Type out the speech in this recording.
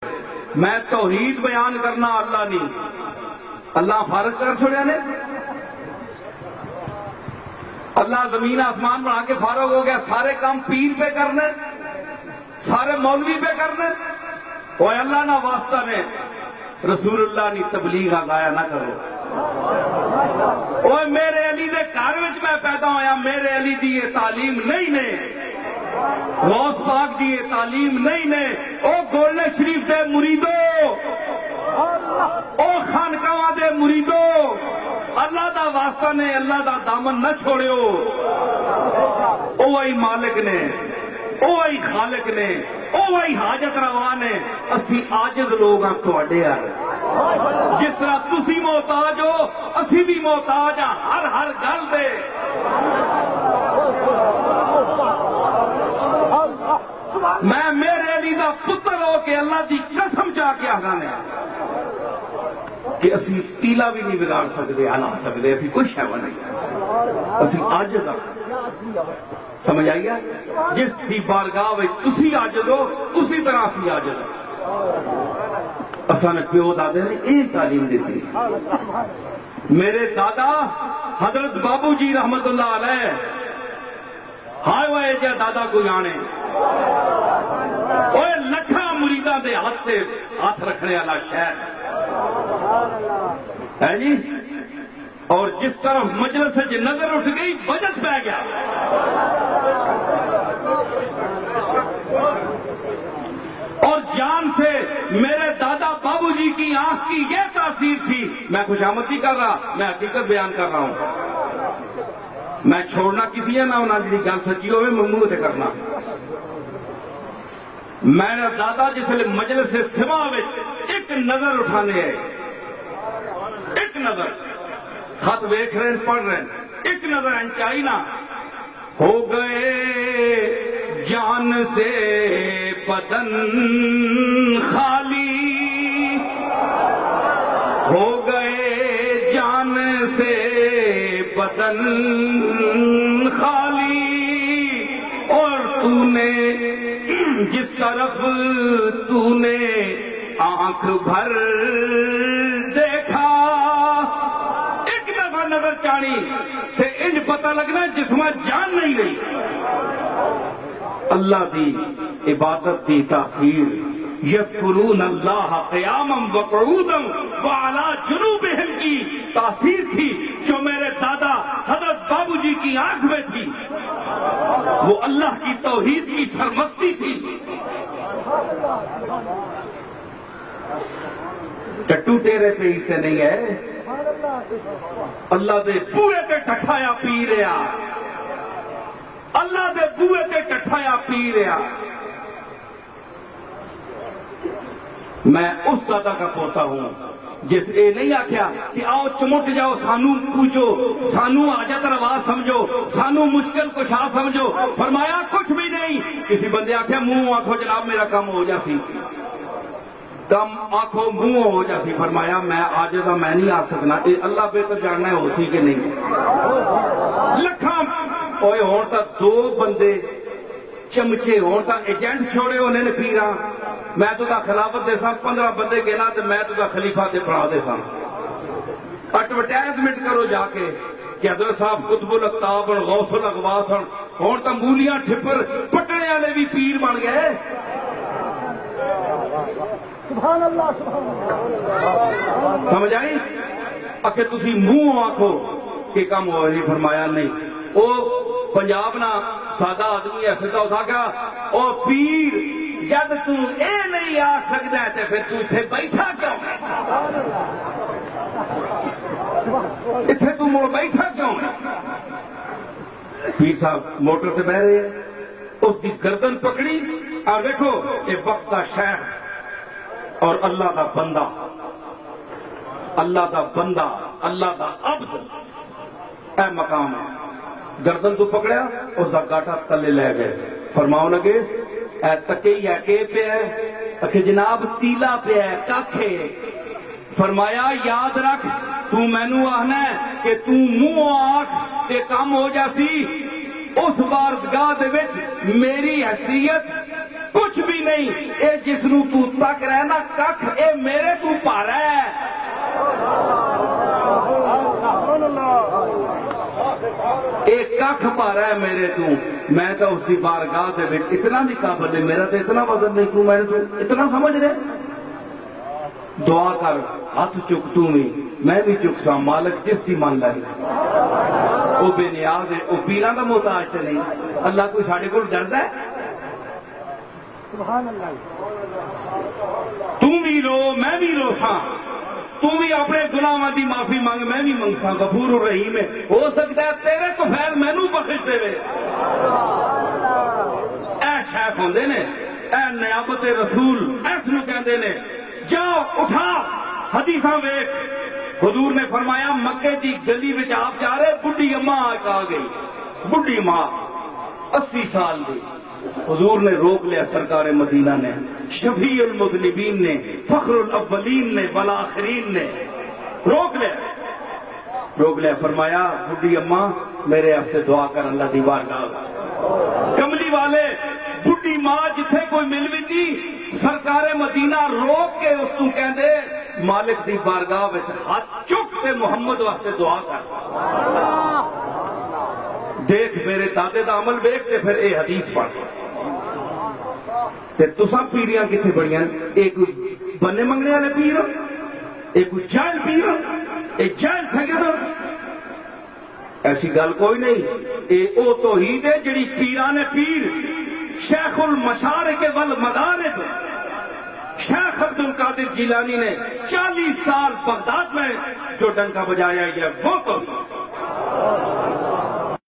میں توحید بیان کرنا اللہ نہیں، اللہ فارغ کر چھوڑیا نے؟ اللہ زمین آسمان بنا کے فارغ ہو گیا، سارے کام پیر پہ کرنے، سارے مولوی پہ کرنے؟ وہ اللہ نہ واسطہ نے رسول اللہ نے تبلیغ ضائع نہ کرو۔ وہ میرے علی دے گھر وچ میں پیدا ہویا، میرے علی دی یہ تعلیم نہیں نے، غوث پاک دی یہ تعلیم نہیں نے۔ او گولڈ شریف دے مریدو، او خانقاہ دے مریدو، اللہ دا واسطہ نے، اللہ دا دامن نہ چھوڑیو۔ او وہی مالک نے، او وہی خالق نے، او وہی حاجت روا نے۔ اسی عاجز لوگ ہاں تواڈے ہاں، جس طرح تسی محتاج ہو اسی بھی محتاج ہاں ہر گل دے۔ میں میرے علی دا پتر ہو کے اللہ دی قسم چاہ کے آگانے کہ اسی تیلا بھی نہیں بگاڑ سکتے، ہلا سکتے، اسی کوئی شہوہ نہیں، اسی عاجز ہاں۔ سمجھ آئی ہے؟ جس کی بارگاہ میں تسی عاجز ہو اسی طرح اسی عاجز ہو۔ اسانے پیو دادے نے ایک تعلیم دیتی۔ میرے دادا حضرت بابو جی رحمت اللہ علیہ، ہائے وہ جا دادا کو جانے، وہ لکھاں مریداں دے ہاتھ سے ہاتھ رکھنے والا شہر ہے جی۔ اور جس طرح مجلس سے نظر اٹھ گئی بجٹ پہ گیا۔ اور جان سے میرے دادا بابو جی کی آنکھ کی یہ تاثیر تھی۔ میں خوشامد نہیں کر رہا، میں حقیقت بیان کر رہا ہوں۔ میں چھوڑنا کسی ہے نہ ہونا، جی گل سچی ہوئے منہ سے کرنا۔ میرا دادا جس لئے مجلس سے سما ایک نظر اٹھانے ہے، ایک نظر خط ویکھ رہے ہیں، پڑھ رہے ہیں، ایک نظر انچائی نہ ہو گئے جان سے بدن خالی، ہو گئے جان سے بدن خالی، اور تو نے جس طرف تو نے آنکھ بھر دیکھا، ایک دفعہ نظر چاڑی تے انج پتہ لگنا جسم جان نہیں رہی۔ اللہ دی عبادت دی تاثیر، یذکرون اللہ قیاما وقعودا وعلی جنوبہم کی تاثیر تھی جو میرے دادا حضرت بابو جی کی آنکھ میں تھی۔ وہ اللہ کی توحید کی سرمستی تھی۔ ٹٹو تیرے پہ ہی سے نہیں ہے، اللہ دے بوئے تے ٹھٹھایا پی رہا، اللہ دے بوئے تے ٹھٹھایا پی رہا۔ میں اس دادا کا پوتا ہوں جس اے نہیں آکھیا کہ آؤ چمٹ جاؤ، سانو پوچھو، سانو حاجت روا سمجھو، سانو مشکل کشا سمجھو۔ فرمایا کچھ بھی نہیں۔ کسی بندے آکھیا منہ آنکھو جناب میرا کام ہو جاسی، دم آنکھوں منہ ہو جاسی۔ فرمایا میں عاجز ہاں، میں نہیں آ سکنا، اے اللہ بہتر جاننا ہے ہو سی کہ نہیں۔ لکھاں اوئے ہون تک دو بندے چمچے ہون تک ایجنٹ چھوڑے ہونے نے پیراں، میں تو دا خلافت دے ساں 15 بندے گینا تے میں تو دا خلیفہ تے پڑھا دے ساں۔ ایڈورٹائزمنٹ کرو جا کے کہ حضرت صاحب قطب الاقطاب غوث الاغواث ہون تک مولیاں ٹھپر پٹنے والے بھی پیر بن گئے۔ سبحان اللہ، سبحان اللہ۔ سمجھ آئی؟ اکھے تسی منہ آکھو کہ کم ہو نہیں۔ فرمایا نہیں، او پنجاب نا سادہ آدمی ایسے تو تھا کہ او پیر جد تو اے نہیں آ سکتا ہے تے پھر تو اتھے بیٹھا کیوں ہے؟ اتھے تو مڑ بیٹھا کیوں ہے؟ پیر صاحب موٹر سے بہ رہے ہیں، اس کی گردن پکڑی اور دیکھو یہ وقت کا شیخ اور اللہ کا بندہ، اللہ کا بندہ، اللہ کا عبد، اے مقام ہے۔ گردن تو پکڑیا، اس کا گاٹا تلے لے گئے۔ فرماؤ لگے اے تکی ہے کہ پہ ہے؟ کہ جناب تیلا پہ ہے، کاکھے۔ فرمایا یاد رکھ تو مینو آہنا ہے کہ تو منہ آکھ تے کام ہو جاسی، اس بارگاہ دے وچ میری حیثیت کچھ بھی نہیں، اے جس نو تو تک رہے نا ککھ اے میرے تو پارا ہے۔ اے ککھ پارا ہے میرے تو، میں تو اس کی بارگاہ دے وچ اتنا بھی قابل ہے، میرا تو اتنا وزن نہیں، تو میں تو اتنا سمجھ رہے۔ دعا کر ہاتھ چک تو میں بھی چک سا، مالک جس کی من لائے وہ بے نیاز ہے، وہ پیران کا محتاج تو نہیں۔ اللہ کوئی ساڈے کول ڈردا ہے؟ سبحان اللہ۔ تم بھی رو میں بھی رو سا، تم بھی اپنے گناہاں دی معافی مانگ میں بھی منگ سا، غفور الرحیم ہے، ہو سکتا ہے تیرے تو خیر مینوں بخش دے وے۔ اے شیخ ہوندے نے، اے نیابت رسول، اس نو کہندے نے جاؤ اٹھا حدیثاں ویکھ۔ حضور نے فرمایا مکے دی گلی وچ آپ جا رہے، بڈھی اماں آ گئی، بڈھی ماں 80 سال دی۔ حضور نے روک لیا، سرکار مدینہ نے، شفیع المذنبین نے، فخر الاولین نے والآخرین نے روک لیا، فرمایا بڈھی اماں میرے واسطے دعا کر اللہ دی بارگاہ۔ کملی والے بڈھی ماں جتھے کوئی مل بھی تھی، سرکار مدینہ روک کے اس کو کہندے مالک دی بارگاہ وچ ہاتھ چک کے محمد واسطے دعا کر۔ دیکھ میرے دادے دا عمل ویکھ تے پھر اے حدیث پڑھ تے تساں پیریاں کتنے بڑیاں، ایک بنے منگنے والے پیر، ایک جائل پیر، ایک جائل سنگت، ایسی گل کوئی نہیں۔ اے او توحید ہے جڑی پیران پیر شیخ المشارق والمغارب شیخ عبد القادر جیلانی نے 40 سال بغداد میں جو ڈنکا بجایا ہے وہ تو